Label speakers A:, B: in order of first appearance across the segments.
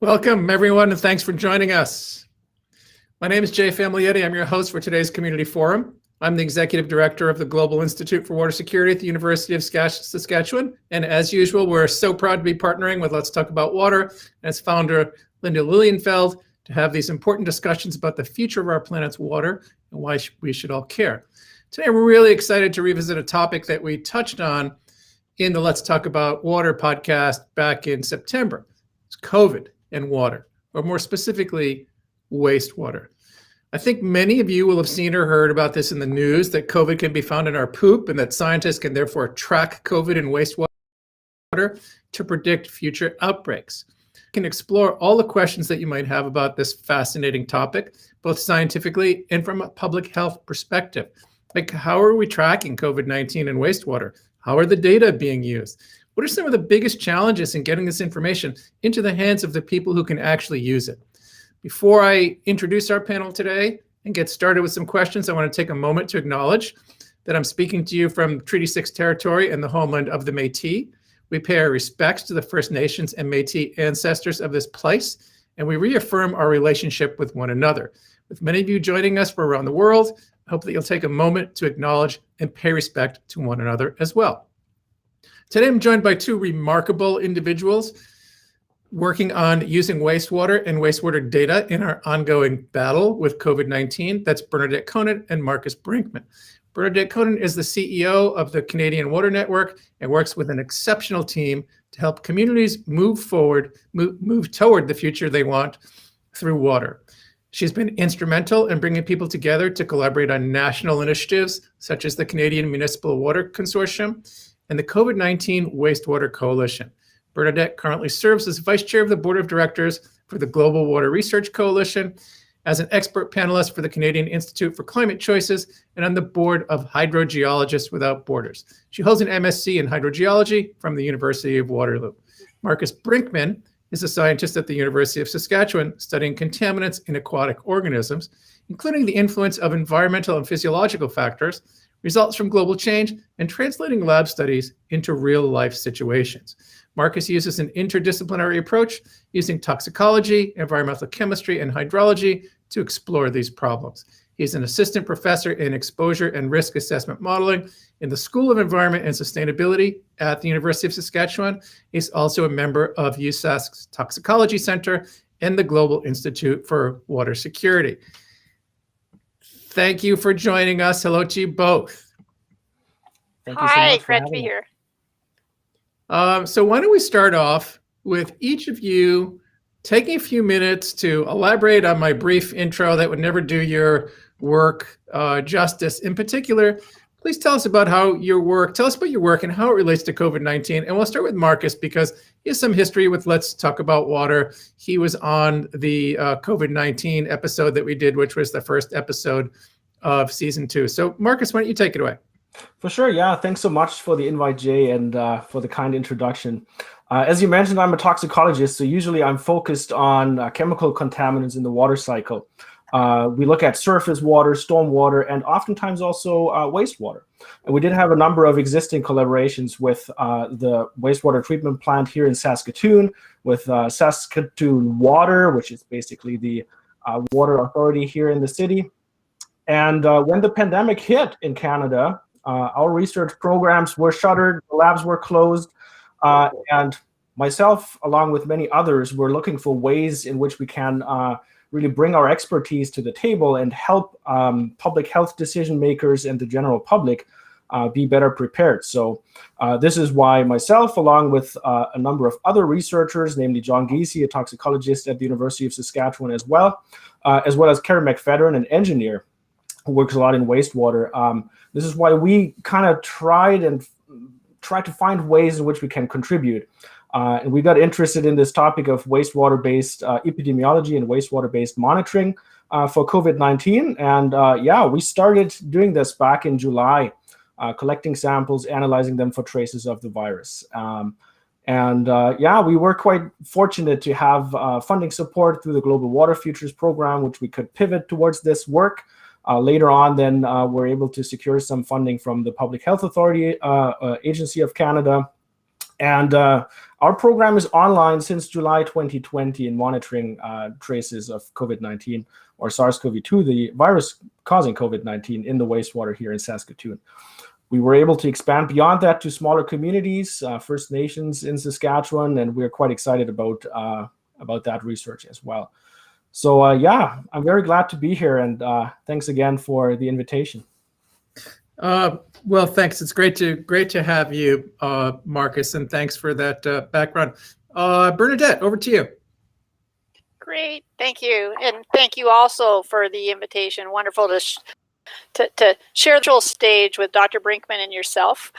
A: Welcome, everyone, and thanks for joining us. My name is Jay Famiglietti. I'm your host for today's community forum. I'm the executive director of the Global Institute for Water Security at the University of Saskatchewan. And as usual, we're so proud to be partnering with Let's Talk About Water and its founder, Linda Lilienfeld, to have these important discussions about the future of our planet's water and why we should all care. Today, we're really excited to revisit a topic that we touched on in the Let's Talk About Water podcast back in September. It's COVID and water, or more specifically, wastewater. I think many of you will have seen or heard about this in the news, that COVID can be found in our poop and that scientists can therefore track COVID in wastewater to predict future outbreaks. We can explore all the questions that you might have about this fascinating topic, both scientifically and from a public health perspective. Like, how are we tracking COVID-19 in wastewater? How are the data being used? What are some of the biggest challenges in getting this information into the hands of the people who can actually use it? Before I introduce our panel today and get started with some questions, I want to take a moment to acknowledge that I'm speaking to you from Treaty 6 territory and the homeland of the Métis. We pay our respects to the First Nations and Métis ancestors of this place, and we reaffirm our relationship with one another. With many of you joining us from around the world, I hope that you'll take a moment to acknowledge and pay respect to one another as well. Today, I'm joined by two remarkable individuals working on using wastewater and wastewater data in our ongoing battle with COVID-19. That's Bernadette Conant and Marcus Brinkman. Bernadette Conant is the CEO of the Canadian Water Network and works with an exceptional team to help communities move toward the future they want through water. She's been instrumental in bringing people together to collaborate on national initiatives such as the Canadian Municipal Water Consortium and the COVID-19 Wastewater Coalition. Bernadette currently serves as vice chair of the board of directors for the Global Water Research Coalition, as an expert panelist for the Canadian Institute for Climate Choices, and on the board of Hydrogeologists Without Borders. She holds an MSc in hydrogeology from the University of Waterloo. Marcus Brinkman is a scientist at the University of Saskatchewan studying contaminants in aquatic organisms, including the influence of environmental and physiological factors, results from global change, and translating lab studies into real-life situations. Marcus uses an interdisciplinary approach using toxicology, environmental chemistry, and hydrology to explore these problems. He's an assistant professor in exposure and risk assessment modeling in the School of Environment and Sustainability at the University of Saskatchewan. He's also a member of USask's Toxicology Center and the Global Institute for Water Security. Thank you for joining us. Hello to you both.
B: Thank you so much. Great to be here.
A: So why don't we start off with each of you taking a few minutes to elaborate on my brief intro that would never do your work justice. In particular, please tell us about how your work, tell us about your work and how it relates to COVID-19. And we'll start with Marcus because he has some history with Let's Talk About Water. He was on the COVID-19 episode that we did, which was the first episode of season 2. So Marcus, why don't you take it away?
B: For sure. Yeah. Thanks so much for the invite, Jay, and for the kind introduction. As you mentioned, I'm a toxicologist, so usually I'm focused on chemical contaminants in the water cycle. We look at surface water, stormwater, and oftentimes also wastewater. And we did have a number of existing collaborations with the wastewater treatment plant here in Saskatoon, with Saskatoon Water, which is basically the water authority here in the city. And when the pandemic hit in Canada, our research programs were shuttered, the labs were closed, and myself, along with many others, were looking for ways in which we can really bring our expertise to the table and help public health decision makers and the general public be better prepared. So this is why myself, along with a number of other researchers, namely John Giese, a toxicologist at the University of Saskatchewan as well as Kerry McFedrin, an engineer who works a lot in wastewater. This is why we kind of tried to find ways in which we can contribute. And we got interested in this topic of wastewater-based epidemiology and wastewater-based monitoring for COVID-19. And we started doing this back in July, collecting samples, analyzing them for traces of the virus. We were quite fortunate to have funding support through the Global Water Futures Program, which we could pivot towards this work. Later on, then we're able to secure some funding from the Public Health Authority Agency of Canada. And our program is online since July 2020 in monitoring traces of COVID-19 or SARS-CoV-2, the virus causing COVID-19 in the wastewater here in Saskatoon. We were able to expand beyond that to smaller communities, First Nations in Saskatchewan, and we're quite excited about that research as well. So yeah, I'm very glad to be here, and thanks again for the invitation.
A: Well, thanks. It's great to have you, Marcus, and thanks for that background. Bernadette, over to you.
C: Great, thank you, and thank you also for the invitation. Wonderful to share the stage with Dr. Brinkman and yourself.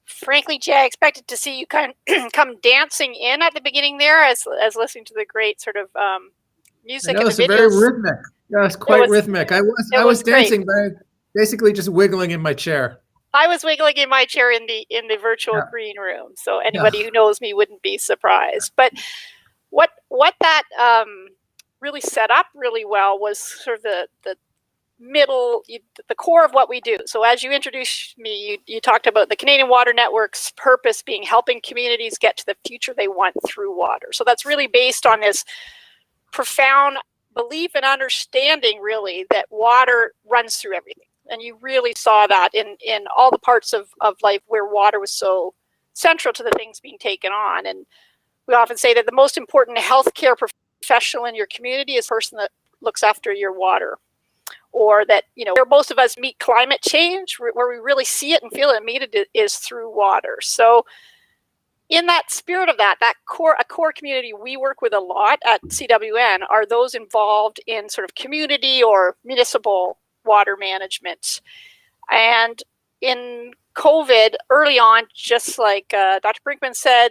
C: Frankly, Jay, I expected to see you kind of come dancing in at the beginning there, as listening to the great sort of music.
A: I know,
C: and
A: it's
C: the videos.
A: very rhythmic. Yeah, it's quite rhythmic. I was dancing, but basically just wiggling in my chair.
C: I was wiggling in my chair in the virtual green room, so anybody who knows me wouldn't be surprised. But what that really set up really well was sort of the middle, the core of what we do. So as you introduced me, you talked about the Canadian Water Network's purpose being helping communities get to the future they want through water. So that's really based on this profound belief and understanding, really, that water runs through everything. And you really saw that in all the parts of life where water was so central to the things being taken on. And we often say that the most important healthcare professional in your community is the person that looks after your water. Or that, where most of us meet climate change, where we really see it and feel it immediately, is through water. So in that spirit of a core community we work with a lot at CWN are those involved in sort of community or municipal water management. And in COVID, early on, just like Dr. Brinkman said,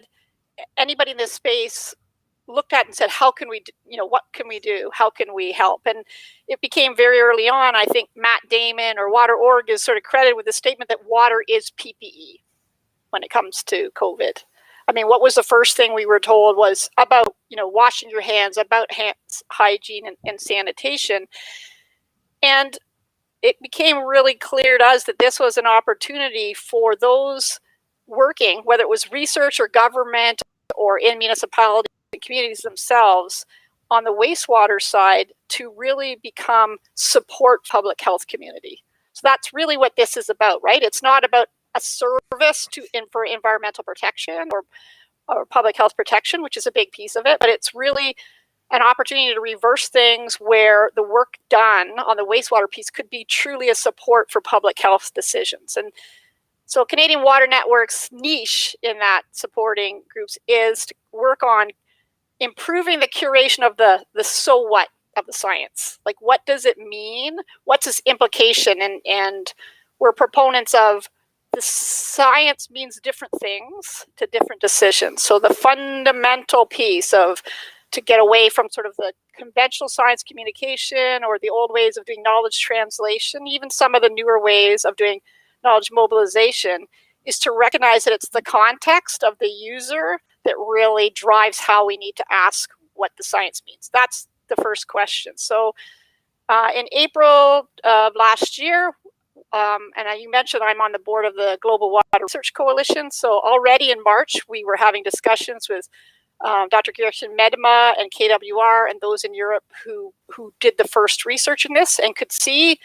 C: anybody in this space looked at and said, how can we, what can we do? How can we help? And it became very early on, I think Matt Damon or Water.org is sort of credited with the statement that water is PPE when it comes to COVID. I mean, what was the first thing we were told was about, washing your hands, about hands hygiene and sanitation. And it became really clear to us that this was an opportunity for those working, whether it was research or government or in municipalities and communities themselves, on the wastewater side, to really become support public health community. So that's really what this is about, right? It's not about a service for environmental protection or public health protection, which is a big piece of it, but it's really an opportunity to reverse things where the work done on the wastewater piece could be truly a support for public health decisions. And so Canadian Water Network's niche in that supporting groups is to work on improving the curation of the so what of the science. Like, what does it mean? What's its implication? And we're proponents of the science means different things to different decisions. So the fundamental piece of to get away from sort of the conventional science communication or the old ways of doing knowledge translation, even some of the newer ways of doing knowledge mobilization, is to recognize that it's the context of the user that really drives how we need to ask what the science means. That's the first question. So in April of last year, and you mentioned I'm on the board of the Global Water Research Coalition. So already in March, we were having discussions with Dr. Gershon Medema and KWR and those in Europe who did the first research in this and could see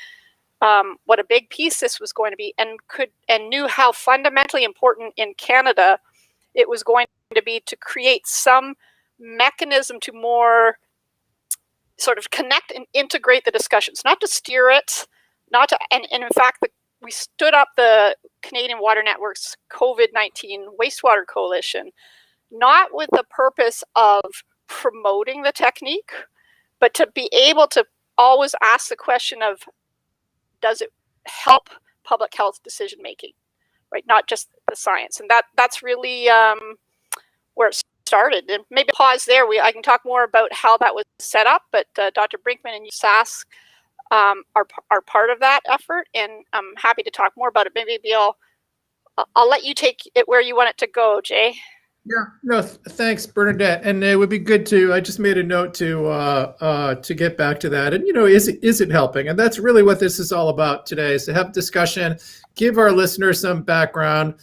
C: what a big piece this was going to be, and knew how fundamentally important in Canada it was going to be to create some mechanism to more sort of connect and integrate the discussions, not to steer it, and in fact, we stood up the Canadian Water Network's COVID-19 Wastewater Coalition, not with the purpose of promoting the technique, but to be able to always ask the question of, does it help public health decision making, right? Not just the science. And that's really where it started. And maybe pause there. I can talk more about how that was set up, but Dr. Brinkman and USask are part of that effort, and I'm happy to talk more about it. Maybe I'll let you take it where you want it to go, Jay.
A: Yeah, no, thanks, Bernadette. And it would be good I just made a note to get back to that. And, is it helping? And that's really what this is all about today, is to have discussion, give our listeners some background,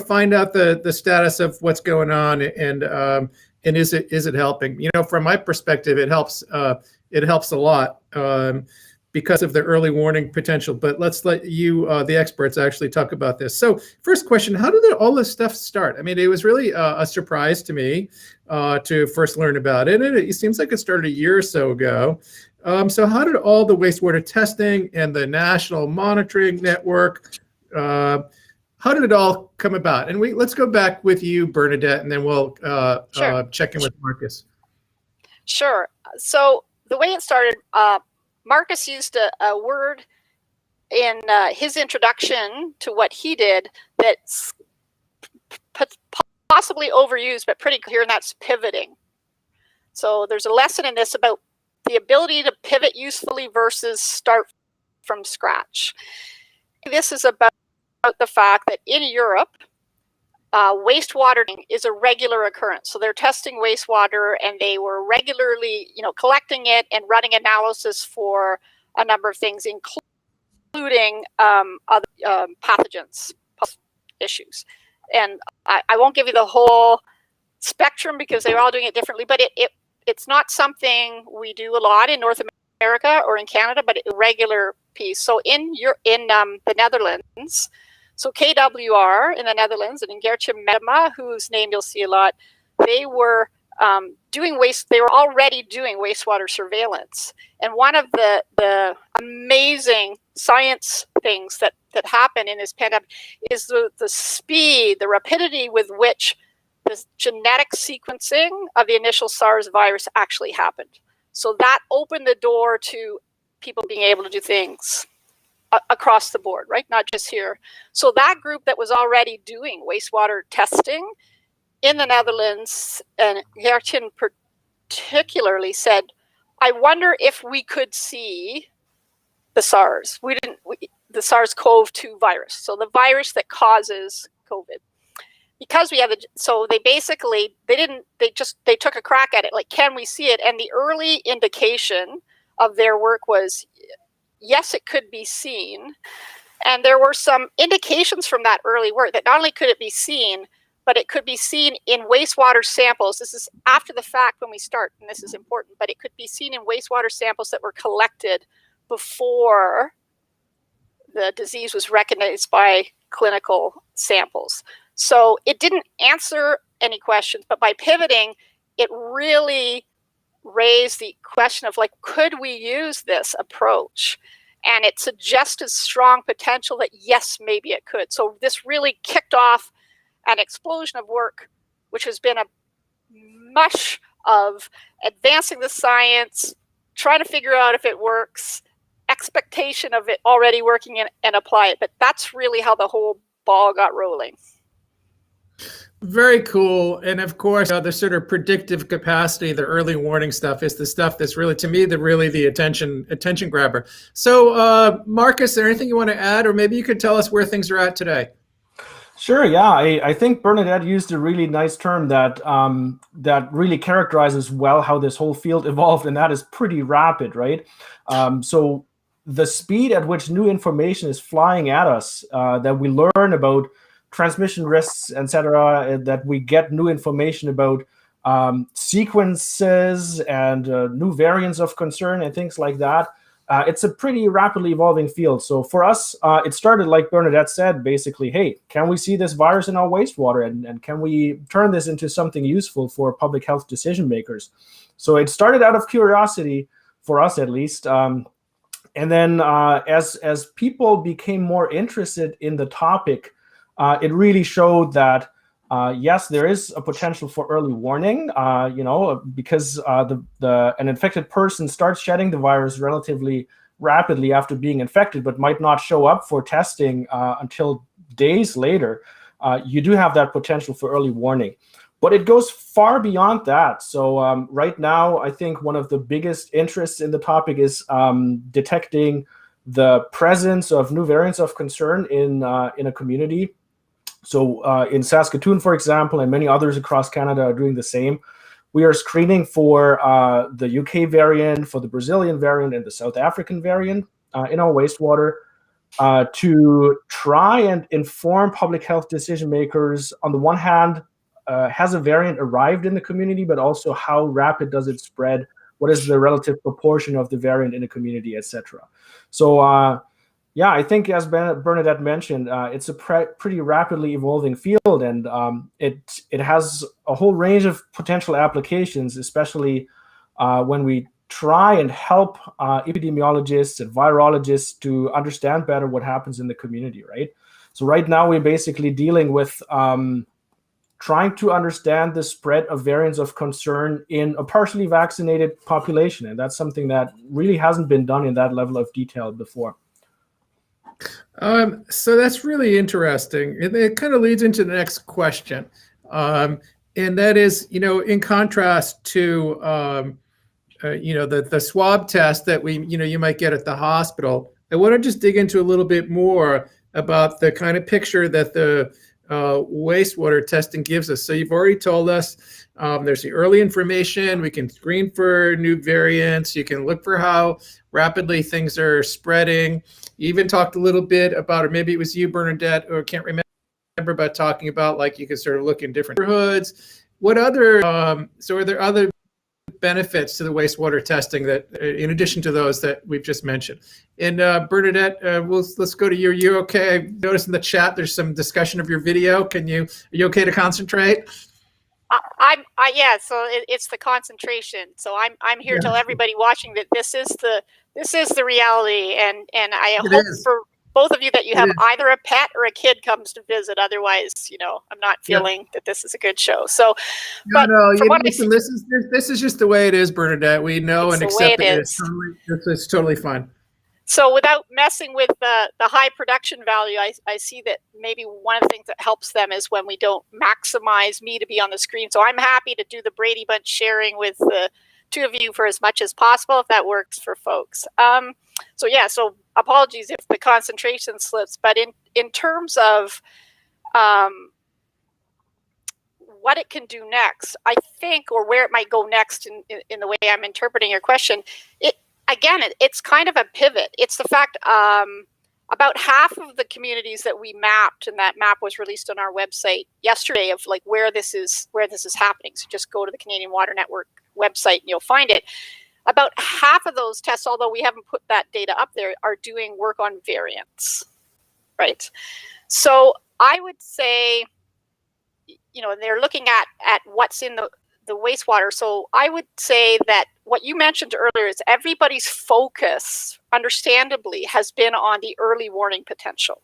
A: find out the status of what's going on, and is it helping? From my perspective, it helps a lot because of the early warning potential. But let's let you, the experts, actually talk about this. So first question, how did all this stuff start? I mean, it was really a surprise to me to first learn about it. And it seems like it started a year or so ago. So how did all the wastewater testing and the national monitoring network, how did it all come about? And let's go back with you, Bernadette, and then we'll
C: Sure.
A: Check in with Marcus.
C: Sure. So the way it started, Marcus used a word in his introduction to what he did that's possibly overused, but pretty clear, and that's pivoting. So there's a lesson in this about the ability to pivot usefully versus start from scratch. This is about the fact that in Europe, wastewater is a regular occurrence. So they're testing wastewater, and they were regularly, collecting it and running analysis for a number of things, including other pathogens issues. And I won't give you the whole spectrum because they're all doing it differently, but it's not something we do a lot in North America or in Canada, but a regular piece. So in the Netherlands, so KWR in the Netherlands and in Gertje Medema, whose name you'll see a lot, they were they were already doing wastewater surveillance. And one of the amazing science things that happen in this pandemic is the speed, the rapidity with which the genetic sequencing of the initial SARS virus actually happened. So that opened the door to people being able to do things across the board, right? Not just here. So that group that was already doing wastewater testing in the Netherlands, and Gertje particularly said, I wonder if we could see the SARS. The SARS-CoV-2 virus. So the virus that causes COVID. Because we have so they basically, they took a crack at it. Like, can we see it? And the early indication of their work was, yes, it could be seen. And there were some indications from that early work that not only could it be seen, but it could be seen in wastewater samples. This is after the fact when we start, and this is important, but it could be seen in wastewater samples that were collected before the disease was recognized by clinical samples. So it didn't answer any questions, but by pivoting, it really raised the question of, like, could we use this approach? And it suggested strong potential that yes, maybe it could. So this really kicked off an explosion of work, which has been a mush of advancing the science, trying to figure out if it works, expectation of it already working and apply it. But that's really how the whole ball got rolling.
A: Very cool. And of course, the sort of predictive capacity, the early warning stuff is the stuff that's really, to me, the attention grabber. So Marcus, is there anything you want to add, or maybe you could tell us where things are at today?
B: Sure. Yeah, I think Bernadette used a really nice term that that really characterizes well how this whole field evolved, and that is pretty rapid, right? So the speed at which new information is flying at us, that we learn about transmission risks, etc., that we get new information about sequences and new variants of concern and things like that. It's a pretty rapidly evolving field. So for us, it started, like Bernadette said, basically, hey, can we see this virus in our wastewater, and can we turn this into something useful for public health decision makers? So it started out of curiosity, for us at least. And then as people became more interested in the topic, it really showed that, yes, there is a potential for early warning, because an infected person starts shedding the virus relatively rapidly after being infected, but might not show up for testing until days later. You do have that potential for early warning. But it goes far beyond that. So right now, I think one of the biggest interests in the topic is detecting the presence of new variants of concern in a community. So in Saskatoon, for example, and many others across Canada are doing the same. We are screening for the UK variant, for the Brazilian variant, and the South African variant in our wastewater. to try and inform public health decision makers. On the one hand, has a variant arrived in the community, but also how rapid does it spread? What is the relative proportion of the variant in the community, etc. So yeah, I think as Bernadette mentioned, it's a pretty rapidly evolving field, and it has a whole range of potential applications, especially when we try and help epidemiologists and virologists to understand better what happens in the community, right? So right now we're basically dealing with trying to understand the spread of variants of concern in a partially vaccinated population, and that's something that really hasn't been done in that level of detail before.
A: So that's really interesting. It kind of leads into the next question. And that is, in contrast to, the swab test that you might get at the hospital, I want to just dig into a little bit more about the kind of picture that the wastewater testing gives us. So you've already told us there's the early information. We can screen for new variants. You can look for how rapidly things are spreading. You even talked a little bit about, or maybe it was you, Bernadette, or I can't remember, about talking about like you can sort of look in different neighborhoods. What other, so are there other benefits to the wastewater testing that, in addition to those that we've just mentioned? And Bernadette, let's go to you. Are you okay? I noticed in the chat there's some discussion of your video. Are you okay to concentrate?
C: Yeah. So it's the concentration. So I'm here to tell everybody watching that this is the reality, and I hope for both of you that you have either a pet or a kid comes to visit. Otherwise, I'm not feeling that this is a good show. So,
A: listen, this is just the way it is, Bernadette. We know and accept it. It's totally fine.
C: So without messing with the high production value, I see that maybe one of the things that helps them is when we don't maximize me to be on the screen. So I'm happy to do the Brady Bunch sharing with the two of you for as much as possible, if that works for folks. So apologies if the concentration slips, but in terms of what it can do next, I think, or where it might go next in the way I'm interpreting your question, it's kind of a pivot. It's the fact about half of the communities that we mapped, and that map was released on our website yesterday, of like where this is happening. So just go to the Canadian Water Network website and you'll find it. About half of those tests, although we haven't put that data up there, are doing work on variants, right? So I would say, they're looking at what's in the wastewater. So I would say that what you mentioned earlier is everybody's focus, understandably, has been on the early warning potential.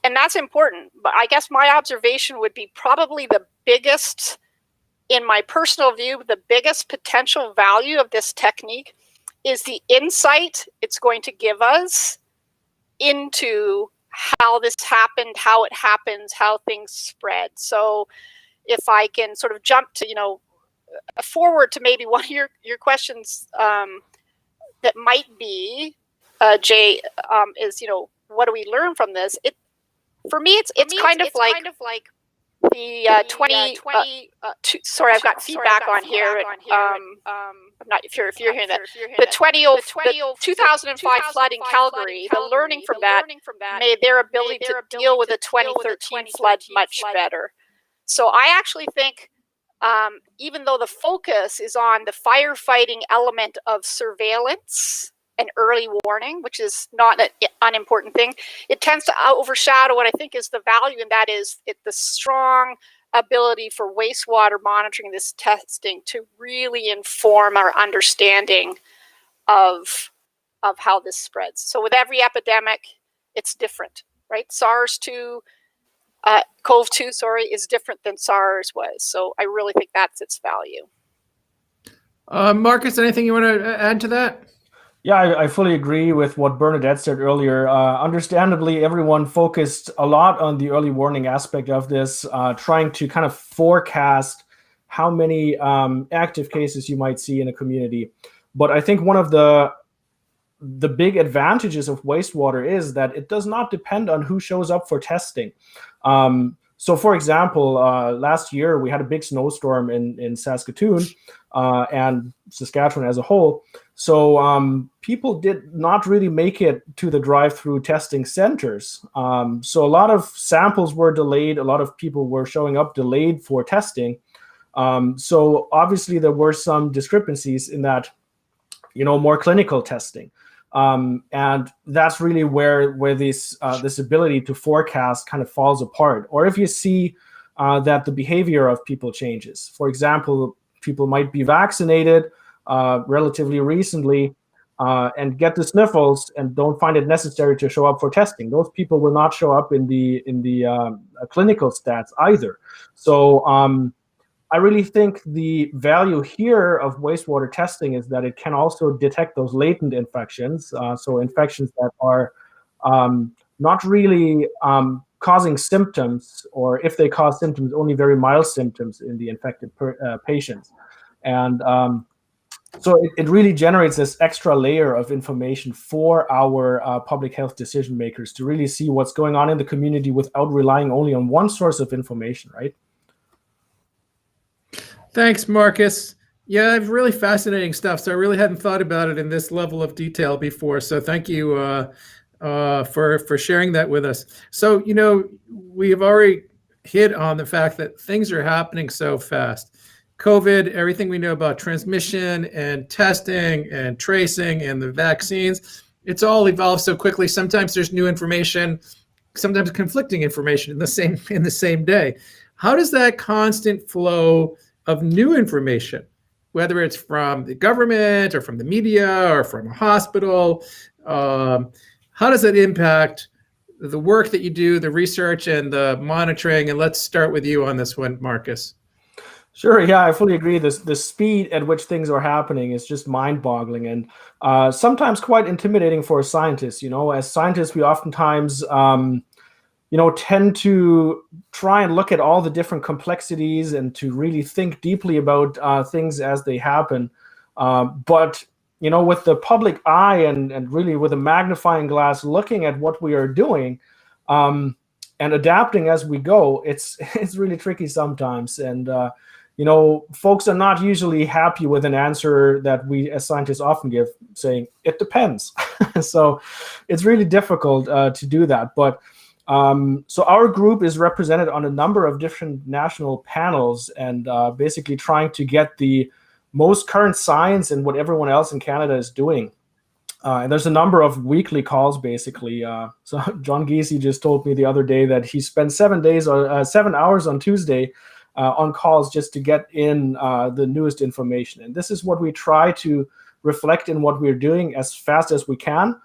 C: And that's important. But I guess my observation would be probably the biggest, in my personal view, the biggest potential value of this technique is the insight it's going to give us into how this happened, how it happens, how things spread. So if I can sort of jump to, forward to maybe one of your questions that might be, Jay, is, what do we learn from this? For me, it's kind of like the 20. Sorry, I've got feedback on here. I'm not sure if you're hearing that. The 2005 flood in Calgary. The learning from that made their ability to deal with the 2013 flood much better. So I actually think, even though the focus is on the firefighting element of surveillance and early warning, which is not an unimportant thing, it tends to overshadow what I think is the value, and that is the strong ability for wastewater monitoring, this testing, to really inform our understanding of how this spreads. So with every epidemic, it's different, right? CoV-2, is different than SARS was. So I really think that's its value.
A: Marcus, anything you want to add to that?
B: Yeah, I fully agree with what Bernadette said earlier. Understandably, everyone focused a lot on the early warning aspect of this, trying to kind of forecast how many active cases you might see in a community. But I think one of the big advantages of wastewater is that it does not depend on who shows up for testing. So for example, last year we had a big snowstorm in Saskatoon. and Saskatchewan as a whole. So people did not really make it to the drive-through testing centers. So a lot of samples were delayed. A lot of people were showing up delayed for testing. So obviously there were some discrepancies in that, more clinical testing. And that's really where this ability to forecast kind of falls apart. Or if you see that the behavior of people changes. For example, people might be vaccinated relatively recently and get the sniffles and don't find it necessary to show up for testing. Those people will not show up in the clinical stats either. So I really think the value here of wastewater testing is that it can also detect those latent infections, so infections that are not really causing symptoms, or if they cause symptoms, only very mild symptoms in the infected patients. And so it really generates this extra layer of information for our public health decision makers to really see what's going on in the community without relying only on one source of information, right?
A: Thanks, Marcus. Yeah, it's really fascinating stuff. So I really hadn't thought about it in this level of detail before. So thank you for sharing that with us. So, we have already hit on the fact that things are happening so fast. COVID, everything we know about transmission and testing and tracing and the vaccines, it's all evolved so quickly. Sometimes there's new information, sometimes conflicting information in the same day. How does that constant flow of new information, whether it's from the government or from the media or from a hospital, how does that impact the work that you do, the research and the monitoring? And let's start with you on this one, Marcus.
B: Sure. Yeah, I fully agree. The speed at which things are happening is just mind-boggling and sometimes quite intimidating for a scientist. As scientists, we oftentimes tend to try and look at all the different complexities and to really think deeply about things as they happen. But with the public eye and really with a magnifying glass looking at what we are doing and adapting as we go, it's really tricky sometimes. And folks are not usually happy with an answer that we as scientists often give, saying it depends. So it's really difficult to do that. But so our group is represented on a number of different national panels and basically trying to get the most current science and what everyone else in Canada is doing. And there's a number of weekly calls, basically. So John Giese just told me the other day that he spent 7 hours on Tuesday on calls just to get in the newest information. And this is what we try to reflect in what we're doing as fast as we can.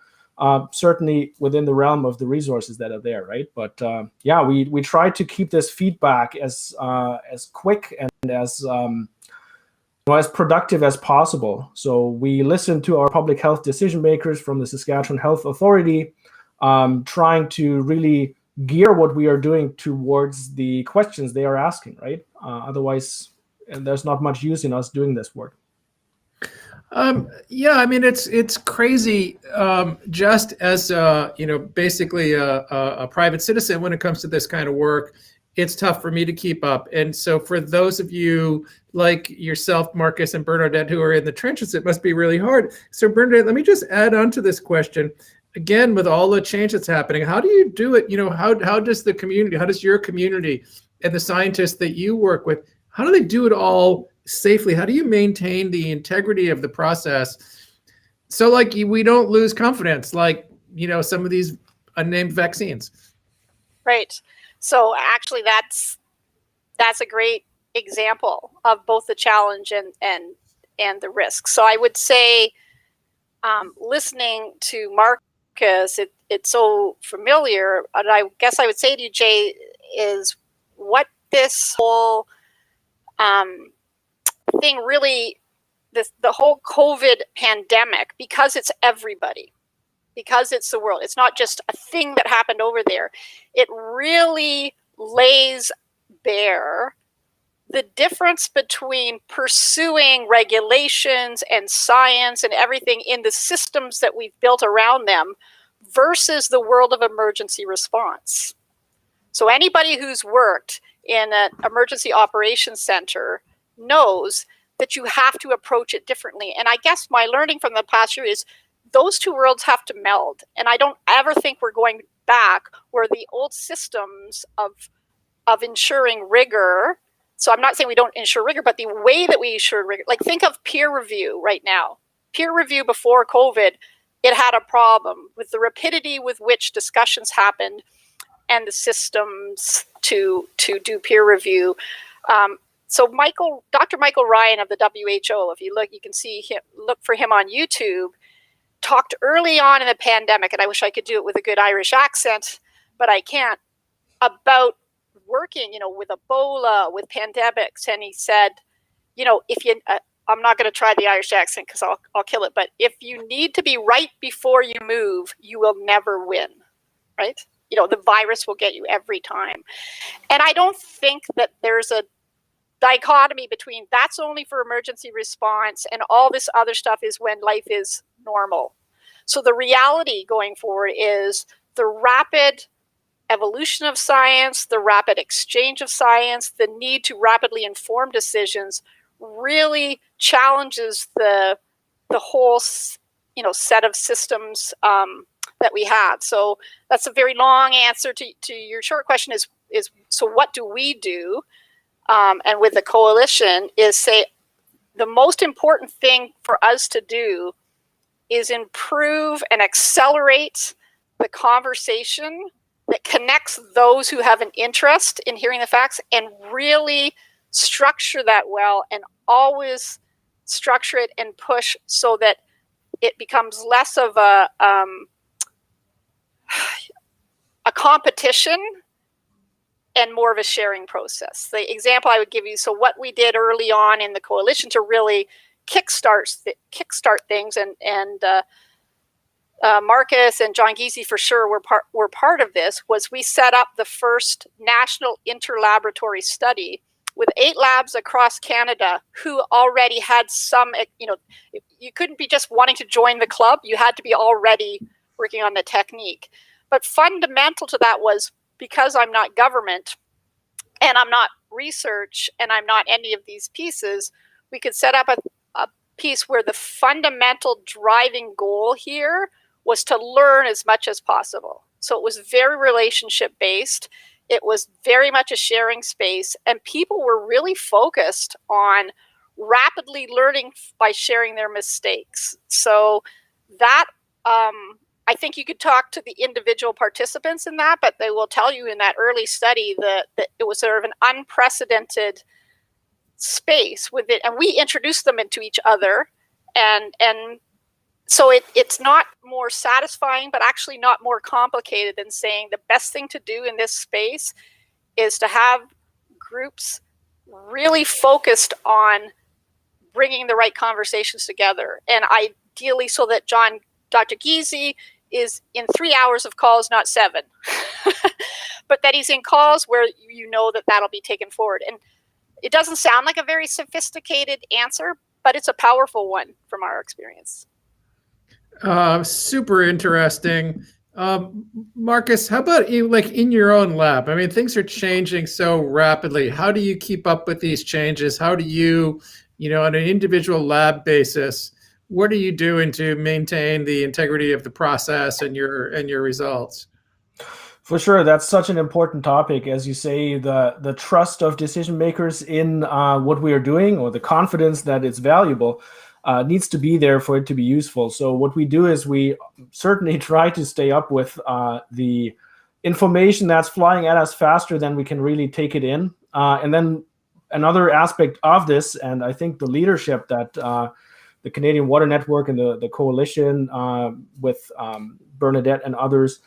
B: Certainly within the realm of the resources that are there, right? But yeah, we try to keep this feedback as quick and as productive as possible. So we listen to our public health decision makers from the Saskatchewan Health Authority, trying to really gear what we are doing towards the questions they are asking, right? Otherwise, there's not much use in us doing this work.
A: Yeah, I mean, it's crazy. Just as basically a private citizen, when it comes to this kind of work, it's tough for me to keep up. And so for those of you like yourself, Marcus and Bernadette, who are in the trenches, it must be really hard. So Bernadette, let me just add on to this question. Again, with all the change that's happening, how do you do it? How does the community, how does your community and the scientists that you work with, how do they do it all safely? How do you maintain the integrity of the process so we don't lose confidence, some of these unnamed vaccines?
C: Right. So actually that's a great example of both the challenge and the risk. So I would say listening to Marcus, it's so familiar. And I guess I would say to you, Jay, is what this whole thing really, the whole COVID pandemic, because it's everybody, because it's the world, it's not just a thing that happened over there. It really lays bare the difference between pursuing regulations and science and everything in the systems that we've built around them versus the world of emergency response. So anybody who's worked in an emergency operations center knows that you have to approach it differently. And I guess my learning from the past year is those two worlds have to meld. And I don't ever think we're going back where the old systems of ensuring rigor. So I'm not saying we don't ensure rigor, but the way that we ensure rigor, like think of peer review right now. Peer review before COVID, it had a problem with the rapidity with which discussions happened and the systems to do peer review. So Dr. Michael Ryan of the WHO, if you look, you can see him, look for him on YouTube, talked early on in the pandemic, and I wish I could do it with a good Irish accent, but I can't, about working, with Ebola, with pandemics. And he said, if you, I'm not going to try the Irish accent because I'll kill it, but if you need to be right before you move, you will never win, right? The virus will get you every time. And I don't think that there's a dichotomy between that's only for emergency response and all this other stuff is when life is normal. So the reality going forward is the rapid evolution of science, the rapid exchange of science, the need to rapidly inform decisions really challenges the whole set of systems that we have. So that's a very long answer to your short question is so what do we do? And with the coalition is say the most important thing for us to do is improve and accelerate the conversation that connects those who have an interest in hearing the facts and really structure that well and always structure it and push so that it becomes less of a competition and more of a sharing process. The example I would give you, so what we did early on in the coalition to really kickstart things, and Marcus and John Giese for sure were part of this, was we set up the first national interlaboratory study with 8 labs across Canada who already had some, you couldn't be just wanting to join the club, you had to be already working on the technique. But fundamental to that was, because I'm not government and I'm not research and I'm not any of these pieces, we could set up a piece where the fundamental driving goal here was to learn as much as possible. So it was very relationship based. It was very much a sharing space, and people were really focused on rapidly learning by sharing their mistakes. So that, I think you could talk to the individual participants in that, but they will tell you in that early study that it was sort of an unprecedented space with it, and we introduced them into each other, and so it's not more satisfying, but actually not more complicated than saying the best thing to do in this space is to have groups really focused on bringing the right conversations together, and ideally so that Dr. Giese is in 3 hours of calls, not 7, but that he's in calls where that'll be taken forward. And it doesn't sound like a very sophisticated answer, but it's a powerful one from our experience.
A: Super interesting. Marcus, how about you, like in your own lab? I mean, things are changing so rapidly. How do you keep up with these changes? How do you, on an individual lab basis, what are you doing to maintain the integrity of the process and your results?
B: For sure, that's such an important topic. As you say, the trust of decision makers in what we are doing, or the confidence that it's valuable, needs to be there for it to be useful. So what we do is we certainly try to stay up with the information that's flying at us faster than we can really take it in. And then another aspect of this, and I think the leadership that the Canadian Water Network and the coalition with Bernadette and others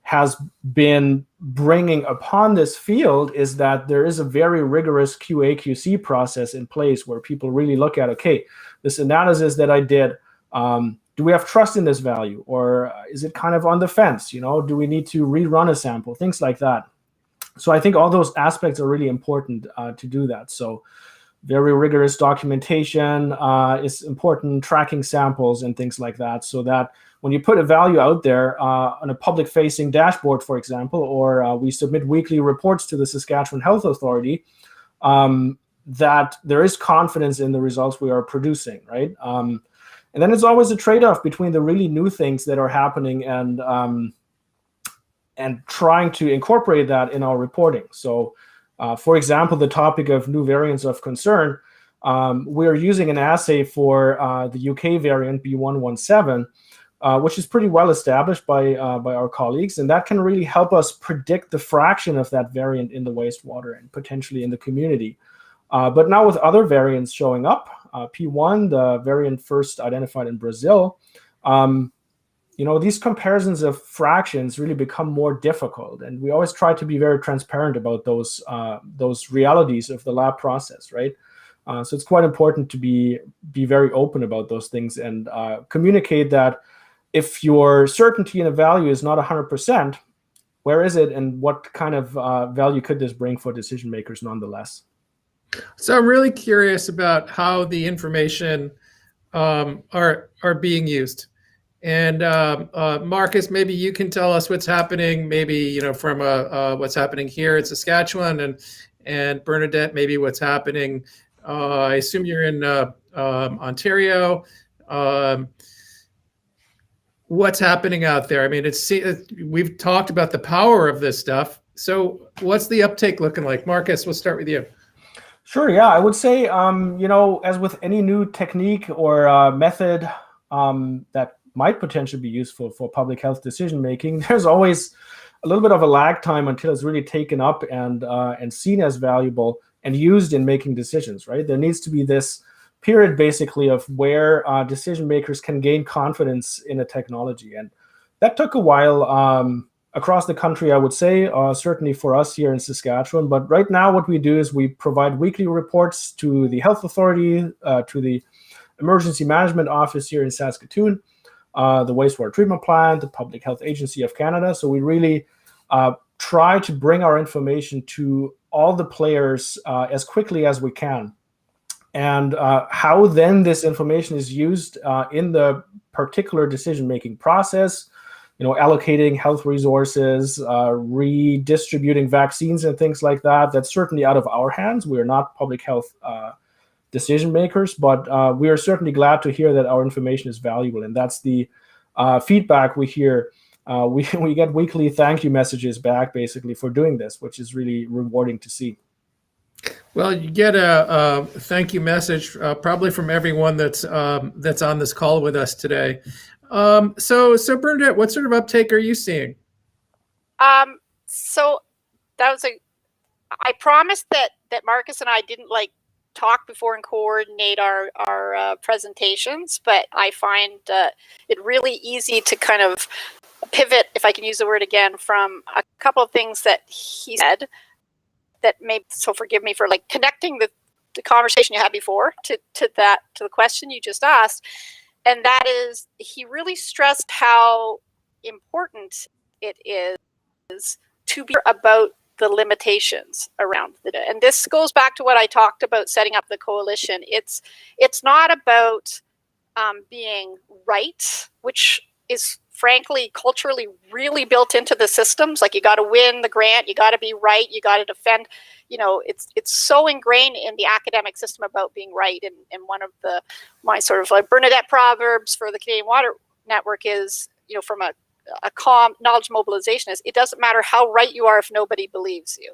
B: has been bringing upon this field, is that there is a very rigorous QA/QC process in place where people really look at, okay, this analysis that I did, do we have trust in this value, or is it kind of on the fence? Do we need to rerun a sample? Things like that. So I think all those aspects are really important to do that. So very rigorous documentation is important, tracking samples and things like that, so that when you put a value out there on a public-facing dashboard, for example, or we submit weekly reports to the Saskatchewan Health Authority, that there is confidence in the results we are producing, right? And then it's always a trade-off between the really new things that are happening and trying to incorporate that in our reporting. So, for example, the topic of new variants of concern, we're using an assay for the UK variant B117, which is pretty well established by our colleagues, and that can really help us predict the fraction of that variant in the wastewater and potentially in the community. But now with other variants showing up, P1, the variant first identified in Brazil, these comparisons of fractions really become more difficult, and we always try to be very transparent about those realities of the lab process, right? So it's quite important to be very open about those things and communicate that if your certainty in a value is not 100%, where is it, and what kind of value could this bring for decision makers nonetheless?
A: So I'm really curious about how the information are being used. And Marcus, maybe you can tell us what's happening, maybe from what's happening here in Saskatchewan, and Bernadette, maybe what's happening. I assume you're in Ontario. What's happening out there? I mean, we've talked about the power of this stuff. So what's the uptake looking like? Marcus, we'll start with you.
B: Sure. Yeah, I would say, as with any new technique or method that might potentially be useful for public health decision making, there's always a little bit of a lag time until it's really taken up and seen as valuable and used in making decisions, right? There needs to be this period basically of where decision makers can gain confidence in a technology. And that took a while across the country, I would say, certainly for us here in Saskatchewan. But right now what we do is we provide weekly reports to the health authority, to the emergency management office here in Saskatoon, the wastewater treatment plant, the Public Health Agency of Canada. So we really try to bring our information to all the players as quickly as we can. And how then this information is used in the particular decision-making process, allocating health resources, redistributing vaccines and things like that, that's certainly out of our hands. We are not public health decision makers, but we are certainly glad to hear that our information is valuable. And that's the feedback we hear. We get weekly thank you messages back basically for doing this, which is really rewarding to see.
A: Well, you get a thank you message probably from everyone that's on this call with us today. So Bernadette, what sort of uptake are you seeing?
C: So that was I promised that Marcus and I didn't talk before and coordinate our presentations, but I find it really easy to kind of pivot, if I can use the word again, from a couple of things that he said that so forgive me for connecting the conversation you had before to the question you just asked. And that is, he really stressed how important it is to be about the limitations around it. And this goes back to what I talked about setting up the coalition. It's not about being right, which is frankly culturally really built into the systems. You got to win the grant, you got to be right, you got to defend. It's so ingrained in the academic system about being right. And one of my sort of Bernadette proverbs for the Canadian Water Network is, from a calm knowledge mobilization, is it doesn't matter how right you are if nobody believes you.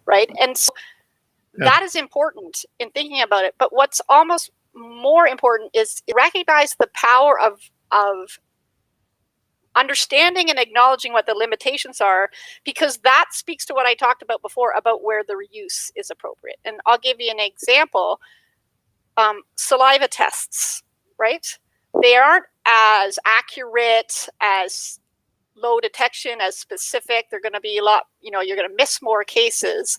C: Right. And so that is important in thinking about it. But what's almost more important is recognize the power of understanding and acknowledging what the limitations are, because that speaks to what I talked about before about where the reuse is appropriate. And I'll give you an example. Saliva tests, right? They aren't as accurate, as low detection, as specific. They're going to be a lot, you're going to miss more cases.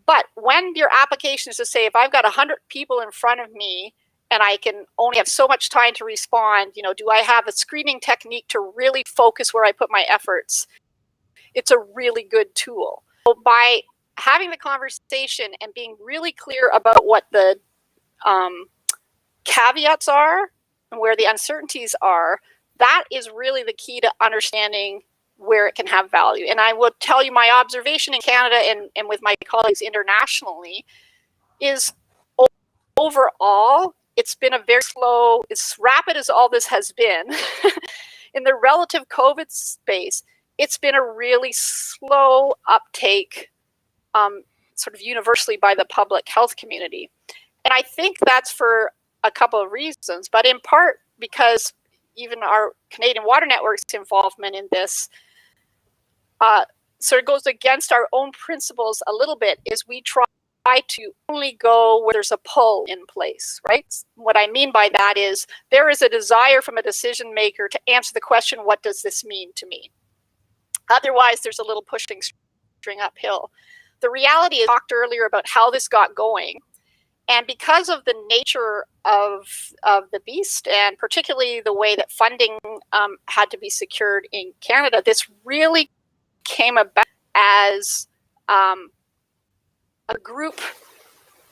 C: But when your application is to say, if I've got 100 people in front of me and I can only have so much time to respond, do I have a screening technique to really focus where I put my efforts? It's a really good tool. So by having the conversation and being really clear about what the caveats are and where the uncertainties are, that is really the key to understanding where it can have value. And I will tell you my observation in Canada and with my colleagues internationally is overall, it's been a very slow, as rapid as all this has been, in the relative COVID space, it's been a really slow uptake sort of universally by the public health community. And I think that's for a couple of reasons, but in part because even our Canadian Water Network's involvement in this sort of goes against our own principles a little bit, is we try to only go where there's a pull in place, right? What I mean by that is there is a desire from a decision maker to answer the question, what does this mean to me? Otherwise, there's a little pushing string uphill. The reality is, I talked earlier about how this got going. And because of the nature of the beast, and particularly the way that funding had to be secured in Canada, this really came about as a group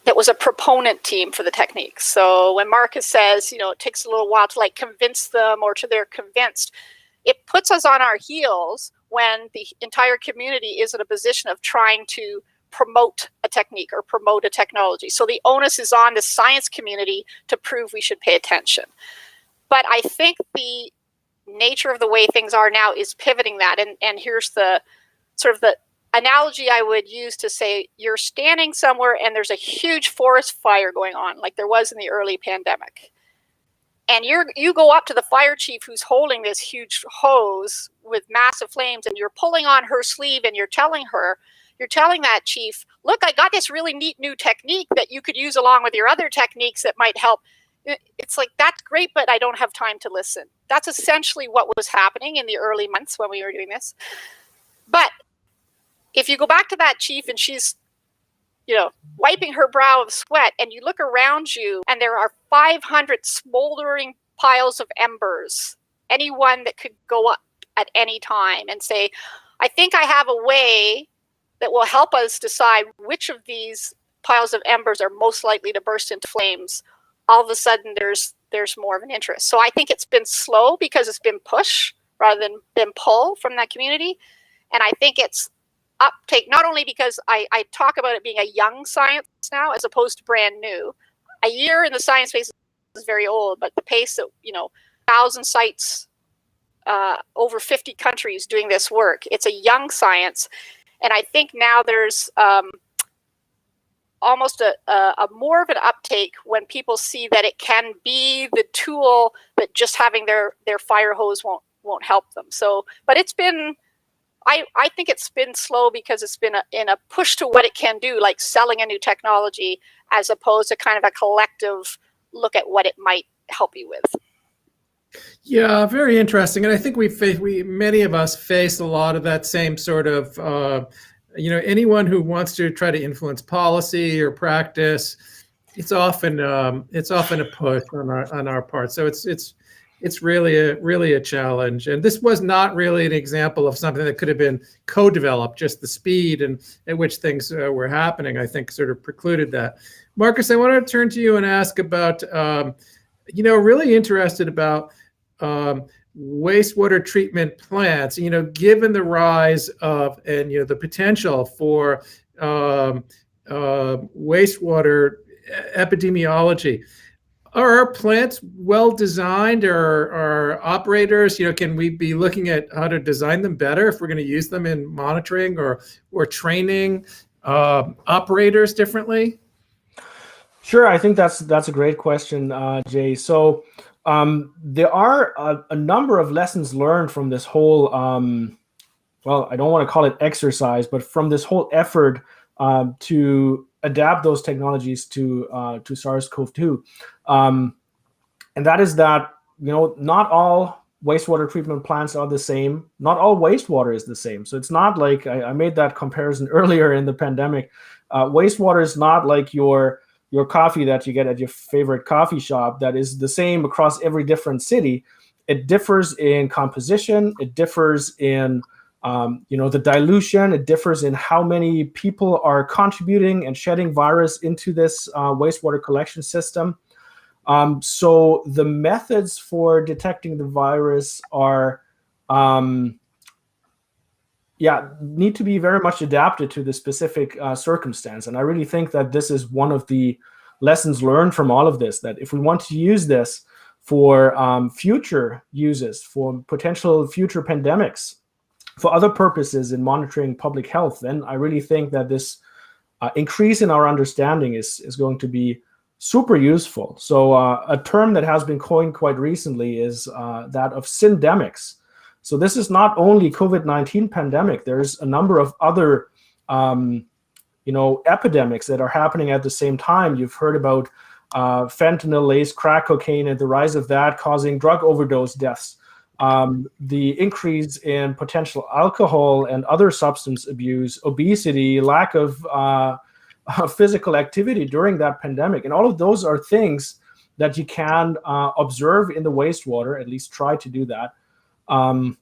C: that was a proponent team for the technique. So when Marcus says, you know, it takes a little while to like convince them or till they're convinced, it puts us on our heels when the entire community is in a position of trying to promote a technique or promote a technology. So the onus is on the science community to prove we should pay attention. But I think the nature of the way things are now is pivoting that. And here's the sort of the analogy I would use to say, you're standing somewhere and there's a huge forest fire going on, like there was in the early pandemic. And you go up to the fire chief who's holding this huge hose with massive flames, and you're pulling on her sleeve and you're telling that chief, look, I got this really neat new technique that you could use along with your other techniques that might help. It's like, that's great, but I don't have time to listen. That's essentially what was happening in the early months when we were doing this. But if you go back to that chief and she's, you know, wiping her brow of sweat, and you look around you and there are 500 smoldering piles of embers, anyone that could go up at any time and say, I think I have a way that will help us decide which of these piles of embers are most likely to burst into flames, all of a sudden there's more of an interest. So I think it's been slow because it's been push rather than pull from that community. And I think it's uptake, not only because I talk about it being a young science now as opposed to brand new. A year in the science space is very old, but the pace that, 1,000 sites, over 50 countries doing this work, it's a young science. And I think now there's almost a more of an uptake when people see that it can be the tool that just having their fire hose won't help them. So, but it's been, I think it's been slow because it's been in a push to what it can do, like selling a new technology, as opposed to kind of a collective look at what it might help you with.
A: Yeah, very interesting. And I think many of us face a lot of that same sort of, anyone who wants to try to influence policy or practice, it's often a push on our part. So it's really a challenge. And this was not really an example of something that could have been co-developed. Just the speed and at which things were happening, I think, sort of precluded that. Marcus, I want to turn to you and ask about, really interested about wastewater treatment plants. Given the rise of and the potential for wastewater epidemiology. Are our plants well designed, or are operators, can we be looking at how to design them better if we're going to use them in monitoring or training operators differently?
B: Sure, I think that's a great question, Jay. So there are a number of lessons learned from this whole, well, I don't want to call it exercise, but from this whole effort to adapt those technologies to SARS-CoV-2. And that is that, not all wastewater treatment plants are the same. Not all wastewater is the same. So it's not like, I made that comparison earlier in the pandemic. Wastewater is not like your coffee that you get at your favorite coffee shop that is the same across every different city. It differs in composition. It differs in the dilution. It differs in how many people are contributing and shedding virus into this wastewater collection system. So the methods for detecting the virus are need to be very much adapted to the specific circumstance. And I really think that this is one of the lessons learned from all of this, that if we want to use this for future uses, for potential future pandemics, for other purposes in monitoring public health, then I really think that this increase in our understanding is going to be super useful. So a term that has been coined quite recently is that of syndemics. So this is not only COVID-19 pandemic. There's a number of other epidemics that are happening at the same time. You've heard about fentanyl laced crack cocaine and the rise of that causing drug overdose deaths. The increase in potential alcohol and other substance abuse, obesity, lack of physical activity during that pandemic. And all of those are things that you can observe in the wastewater, at least try to do that. I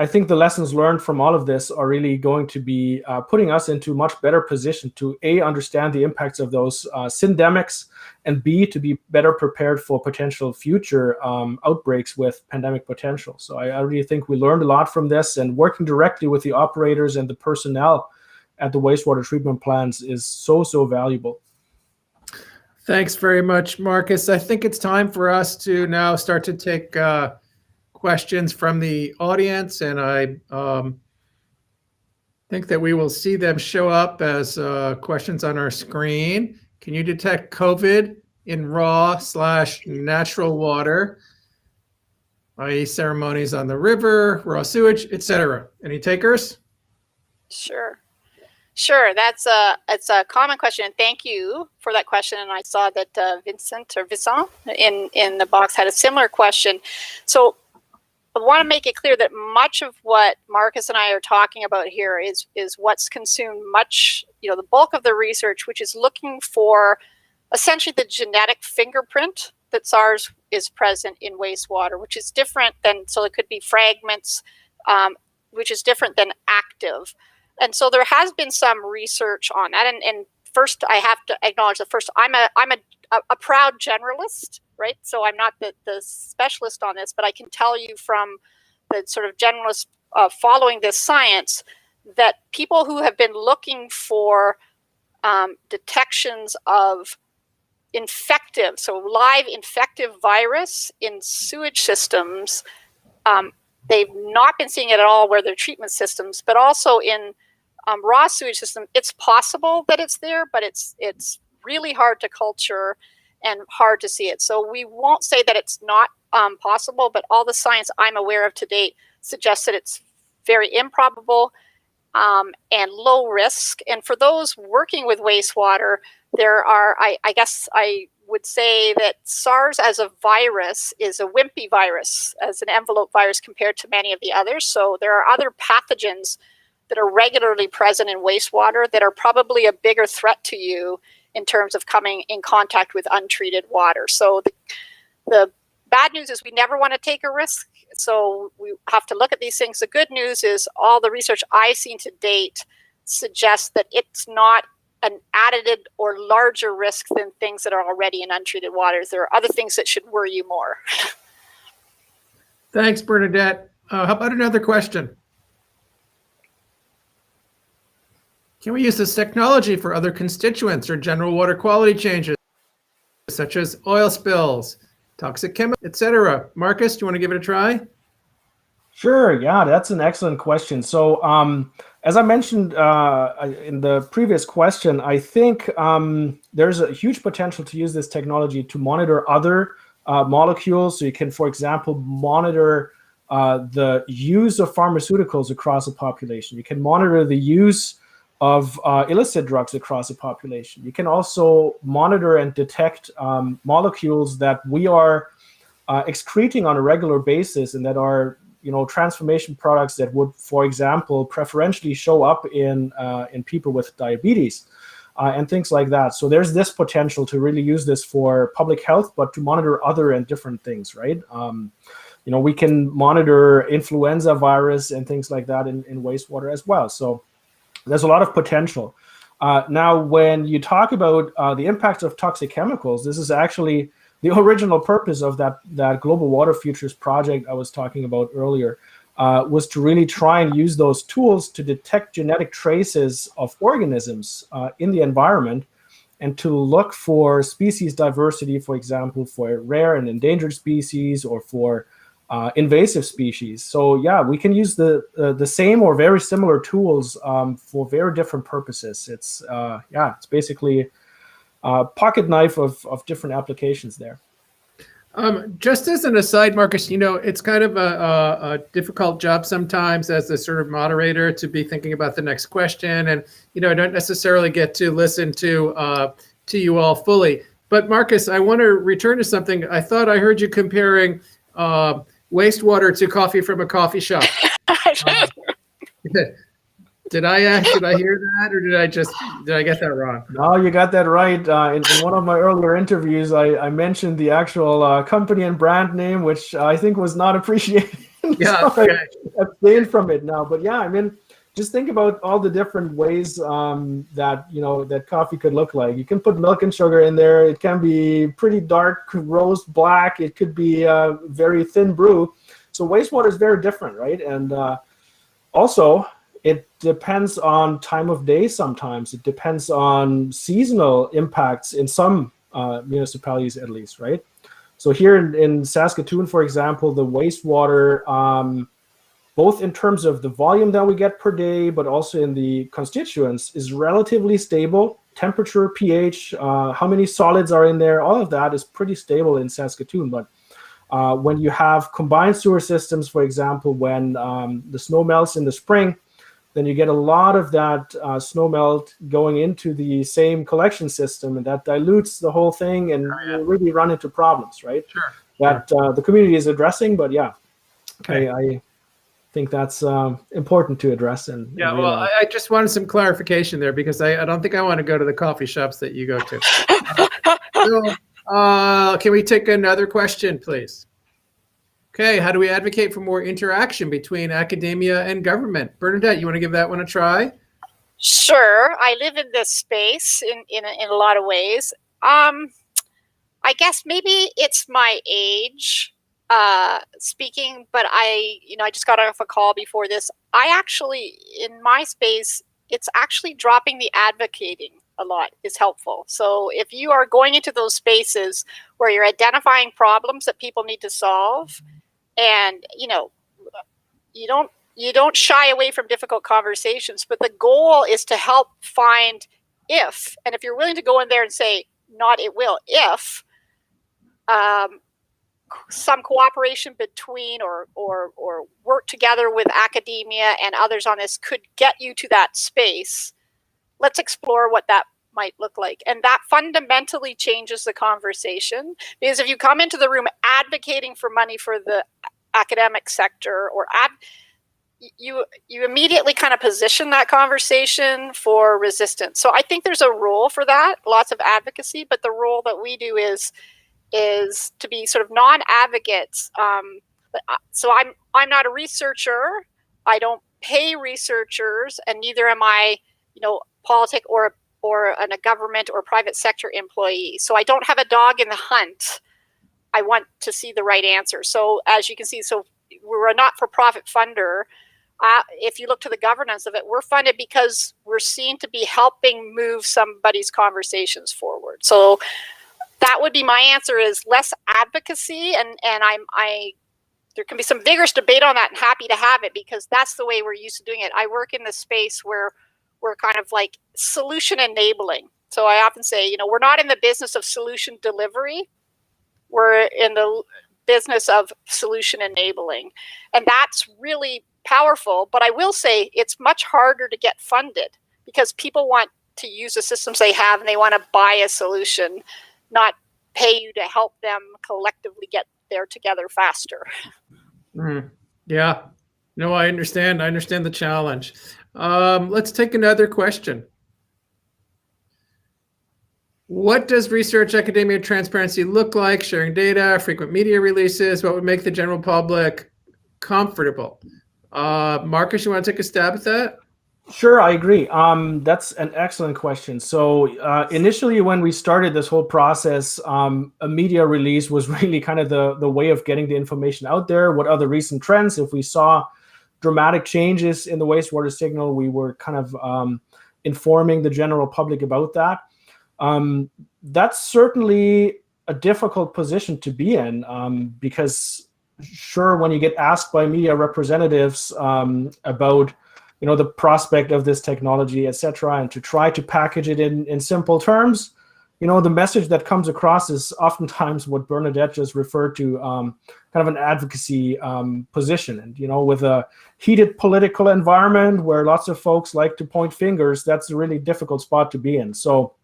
B: think the lessons learned from all of this are really going to be putting us into a much better position to A, understand the impacts of those syndemics, and B, to be better prepared for potential future outbreaks with pandemic potential. So I really think we learned a lot from this, and working directly with the operators and the personnel at the wastewater treatment plants is so valuable.
A: Thanks very much, Marcus. I think it's time for us to now start to take questions from the audience, and I think that we will see them show up as questions on our screen. Can you detect COVID in raw/natural water, i.e. ceremonies on the river, raw sewage, etc.? Any takers?
C: Sure. It's a common question, and thank you for that question. And I saw that Vincent in the box had a similar question. So I want to make it clear that much of what Marcus and I are talking about here is what's consumed the bulk of the research, which is looking for essentially the genetic fingerprint that SARS is present in wastewater, which is different than, so it could be fragments, which is different than active. And so there has been some research on that. And first, I have to acknowledge that first, I'm a proud generalist, right? So I'm not the specialist on this, but I can tell you from the sort of generalist following this science that people who have been looking for detections of live infective virus in sewage systems, they've not been seeing it at all where their treatment systems, but also in raw sewage system, it's possible that it's there, but it's really hard to culture and hard to see it. So we won't say that it's not possible, but all the science I'm aware of to date suggests that it's very improbable and low risk. And for those working with wastewater, there are, I guess I would say that SARS as a virus is a wimpy virus, as an envelope virus compared to many of the others. So there are other pathogens that are regularly present in wastewater that are probably a bigger threat to you in terms of coming in contact with untreated water. So the bad news is we never want to take a risk. So we have to look at these things. The good news is all the research I've seen to date suggests that it's not an added or larger risk than things that are already in untreated waters. There are other things that should worry you more.
A: Thanks, Bernadette. How about another question? Can we use this technology for other constituents or general water quality changes, such as oil spills, toxic chemicals, etc.? Marcus, do you want to give it a try?
B: Sure. Yeah, that's an excellent question. So as I mentioned in the previous question, I think there's a huge potential to use this technology to monitor other molecules. So you can, for example, monitor the use of pharmaceuticals across a population. You can monitor the use of illicit drugs across a population. You can also monitor and detect molecules that we are excreting on a regular basis and that are transformation products that would, for example, preferentially show up in people with diabetes and things like that. So there's this potential to really use this for public health, but to monitor other and different things, right? We can monitor influenza virus and things like that in wastewater as well. So there's a lot of potential. Now, when you talk about the impact of toxic chemicals, this is actually the original purpose of that Global Water Futures project I was talking about earlier. was to really try and use those tools to detect genetic traces of organisms in the environment, and to look for species diversity, for example, for rare and endangered species or for invasive species. So yeah, we can use the same or very similar tools for very different purposes. It's it's basically a pocket knife of different applications there.
A: Just as an aside, Marcus, it's kind of a difficult job sometimes as the sort of moderator to be thinking about the next question, and I don't necessarily get to listen to you all fully. But Marcus, I want to return to something. I thought I heard you comparing wastewater to coffee from a coffee shop. Did I hear that, or did I get that wrong?
B: No, you got that right. In one of my earlier interviews, I mentioned the actual company and brand name, which I think was not appreciated.
A: Yeah,
B: so I abstained from it now. But yeah, I mean, just think about all the different ways that coffee could look like. You can put milk and sugar in there. It can be pretty dark roast black. It could be very thin brew. So wastewater is very different, right? And also, it depends on time of day sometimes. It depends on seasonal impacts in some municipalities at least, right? So here in Saskatoon, for example, the wastewater, both in terms of the volume that we get per day, but also in the constituents, is relatively stable. Temperature, pH, how many solids are in there, all of that is pretty stable in Saskatoon. But when you have combined sewer systems, for example, when the snow melts in the spring, then you get a lot of that snow melt going into the same collection system, and that dilutes the whole thing, and you really run into problems, right?
A: Sure.
B: That the community is addressing, but yeah,
A: okay.
B: I think that's important to address. And
A: well, I just wanted some clarification there, because I don't think I want to go to the coffee shops that you go to. So, can we take another question, please? Okay, how do we advocate for more interaction between academia and government? Bernadette, you want to give that one a try?
C: Sure. I live in this space in a lot of ways. I guess maybe it's my age speaking, but I just got off a call before this. I actually, in my space, it's actually dropping the advocating a lot is helpful. So if you are going into those spaces where you're identifying problems that people need to solve, and you don't shy away from difficult conversations, but the goal is to help find and if you're willing to go in there and say, not it will, if some cooperation between or work together with academia and others on this could get you to that space, let's explore what that might look like. And that fundamentally changes the conversation, because if you come into the room advocating for money for the academic sector, or you immediately kind of position that conversation for resistance. So I think there's a role for that, lots of advocacy, but the role that we do is to be sort of non-advocates. So I'm not a researcher. I don't pay researchers, and neither am I, politic or a government or private sector employee. So I don't have a dog in the hunt. I want to see the right answer. So as you can see, we're a not-for-profit funder. If you look to the governance of it, we're funded because we're seen to be helping move somebody's conversations forward. So that would be my answer, is less advocacy, and there can be some vigorous debate on that, and happy to have it, because that's the way we're used to doing it. I work in the space where we're kind of like solution enabling. So I often say, we're not in the business of solution delivery. We're in the business of solution enabling. And that's really powerful. But I will say it's much harder to get funded, because people want to use the systems they have, and they want to buy a solution, not pay you to help them collectively get there together faster.
A: Yeah. No, I understand. I understand the challenge. Let's take another question. What does research academia transparency look like? Sharing data, frequent media releases, what would make the general public comfortable? Marcus, you want to take a stab at that?
B: Sure, I agree. That's an excellent question. So initially, when we started this whole process, a media release was really kind of the way of getting the information out there. What are the recent trends? If we saw dramatic changes in the wastewater signal, we were kind of informing the general public about that. That's certainly a difficult position to be in, because sure, when you get asked by media representatives about the prospect of this technology, etc., and to try to package it in simple terms, the message that comes across is oftentimes what Bernadette just referred to, kind of an advocacy position. And with a heated political environment where lots of folks like to point fingers, that's a really difficult spot to be in. So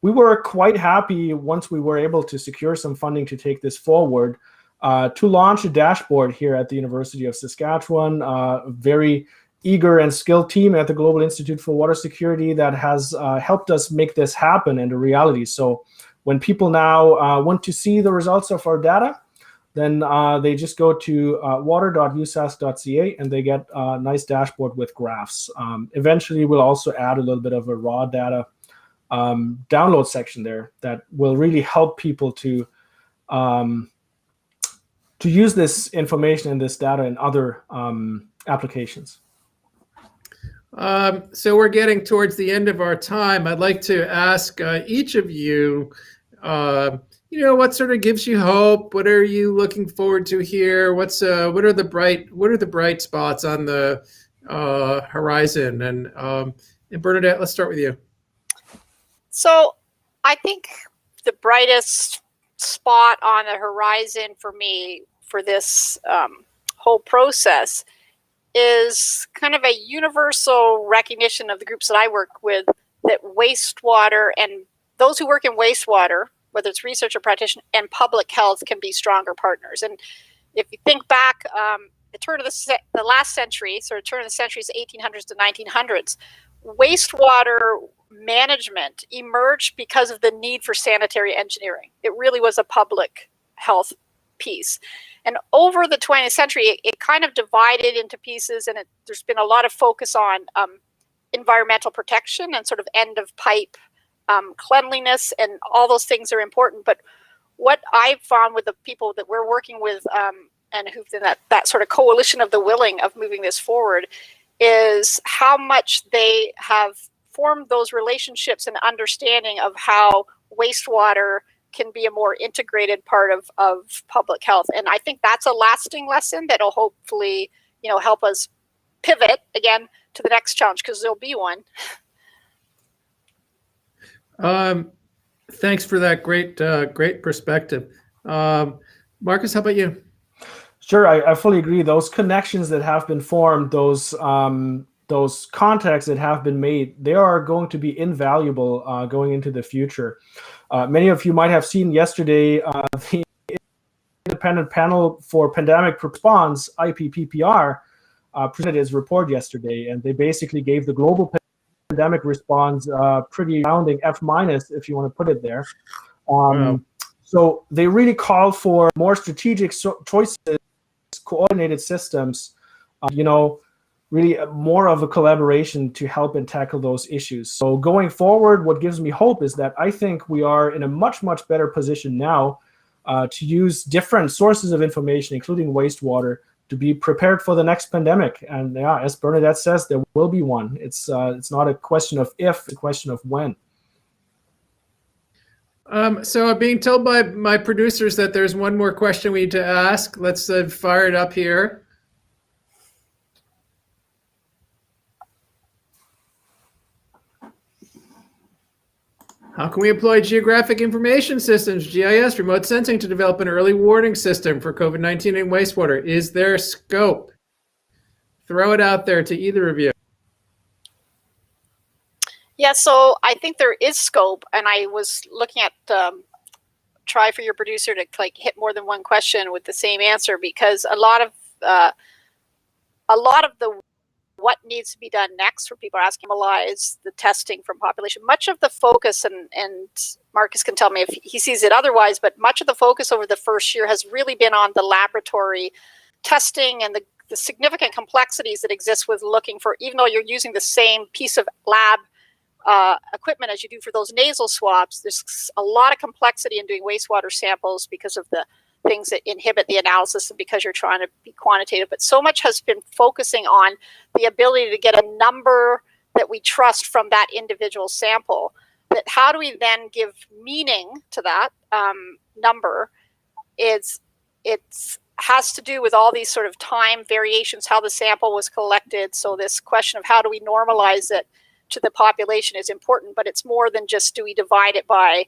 B: we were quite happy once we were able to secure some funding to take this forward, to launch a dashboard here at the University of Saskatchewan. A very eager and skilled team at the Global Institute for Water Security that has helped us make this happen and a reality. So when people now want to see the results of our data, then they just go to water.usas.ca and they get a nice dashboard with graphs. Eventually, we'll also add a little bit of a raw data download section there that will really help people to use this information and this data in other applications.
A: So we're getting towards the end of our time. I'd like to ask each of you, what sort of gives you hope? What are you looking forward to here? What are the bright spots on the horizon? And Bernadette, let's start with you.
C: So I think the brightest spot on the horizon for me for this whole process is kind of a universal recognition of the groups that I work with that wastewater and those who work in wastewater, whether it's research or practitioner, and public health can be stronger partners. And if you think back, the turn of the last century, so the turn of the century is 1800s to 1900s, wastewater management emerged because of the need for sanitary engineering. It really was a public health piece. And over the 20th century, it kind of divided into pieces, and there's been a lot of focus on environmental protection and sort of end of pipe cleanliness, and all those things are important. But what I've found with the people that we're working with and who've been that sort of coalition of the willing of moving this forward is how much they have formed those relationships and understanding of how wastewater can be a more integrated part of public health. And I think that's a lasting lesson that'll hopefully, help us pivot again to the next challenge, because there'll be one.
A: Thanks for that great perspective. Marcus, how about you?
B: Sure, I fully agree. Those connections that have been formed, those contacts that have been made, they are going to be invaluable going into the future. Many of you might have seen yesterday the Independent Panel for Pandemic Response, IPPPR, presented its report yesterday, and they basically gave the global pandemic response pretty rounding F-, if you want to put it there.
A: Wow.
B: So they really call for more strategic choices, coordinated systems, really more of a collaboration to help and tackle those issues. So going forward, what gives me hope is that I think we are in a much, much better position now to use different sources of information, including wastewater, to be prepared for the next pandemic. And yeah, as Bernadette says, there will be one. It's not a question of if, it's a question of when.
A: So I'm being told by my producers that there's one more question we need to ask. Let's fire it up here. How can we employ geographic information systems, GIS, remote sensing, to develop an early warning system for COVID-19 in wastewater? Is there scope? Throw it out there to either of you.
C: Yeah, so I think there is scope, and I was looking at try for your producer to hit more than one question with the same answer, because a lot of the what needs to be done next for people are asking lies the testing from population. Much of the focus, and Marcus can tell me if he sees it otherwise, but much of the focus over the first year has really been on the laboratory testing and the significant complexities that exist with looking for, even though you're using the same piece of lab equipment as you do for those nasal swabs, there's a lot of complexity in doing wastewater samples because of the things that inhibit the analysis because you're trying to be quantitative. But so much has been focusing on the ability to get a number that we trust from that individual sample. That how do we then give meaning to that number? It has to do with all these sort of time variations, how the sample was collected. So this question of how do we normalize it to the population is important, but it's more than just do we divide it by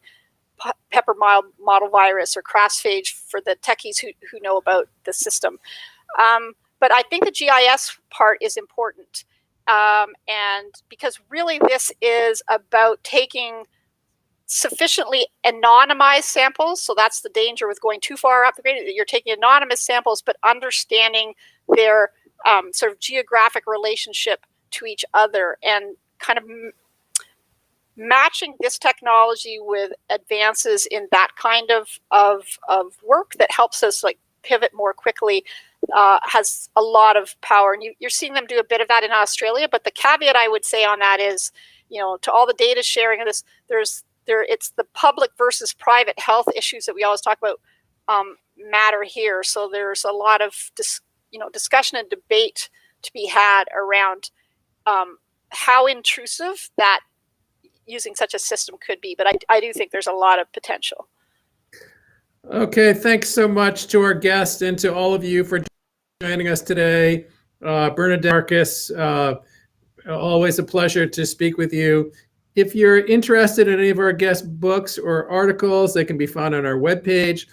C: pepper mottle virus or crassphage for the techies who know about the system. But I think the GIS part is important. And because really this is about taking sufficiently anonymized samples. So that's the danger with going too far up the gradient. You're taking anonymous samples, but understanding their sort of geographic relationship to each other and kind of matching this technology with advances in that kind of work that helps us like pivot more quickly has a lot of power. And you're seeing them do a bit of that in Australia. But the caveat I would say on that is, to all the data sharing of this, it's the public versus private health issues that we always talk about matter here. So there's a lot of discussion and debate to be had around how intrusive that using such a system could be. But I do think there's a lot of potential.
A: Okay, thanks so much to our guest and to all of you for joining us today. Bernadette, Marcus, always a pleasure to speak with you. If you're interested in any of our guest books or articles, they can be found on our webpage.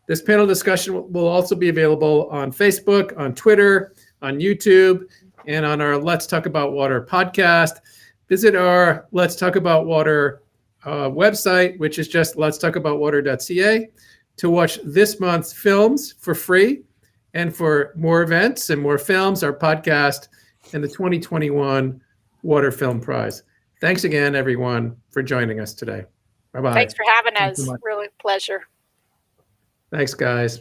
A: This panel discussion will also be available on Facebook, on Twitter, on YouTube, and on our Let's Talk About Water podcast. Visit our Let's Talk About Water website, which is just letstalkaboutwater.ca, to watch this month's films for free, and for more events and more films, our podcast, and the 2021 Water Film Prize. Thanks again, everyone, for joining us today. Bye-bye.
C: Thanks for having
B: Thanks
C: us.
B: so much.
C: Really a pleasure.
A: Thanks, guys.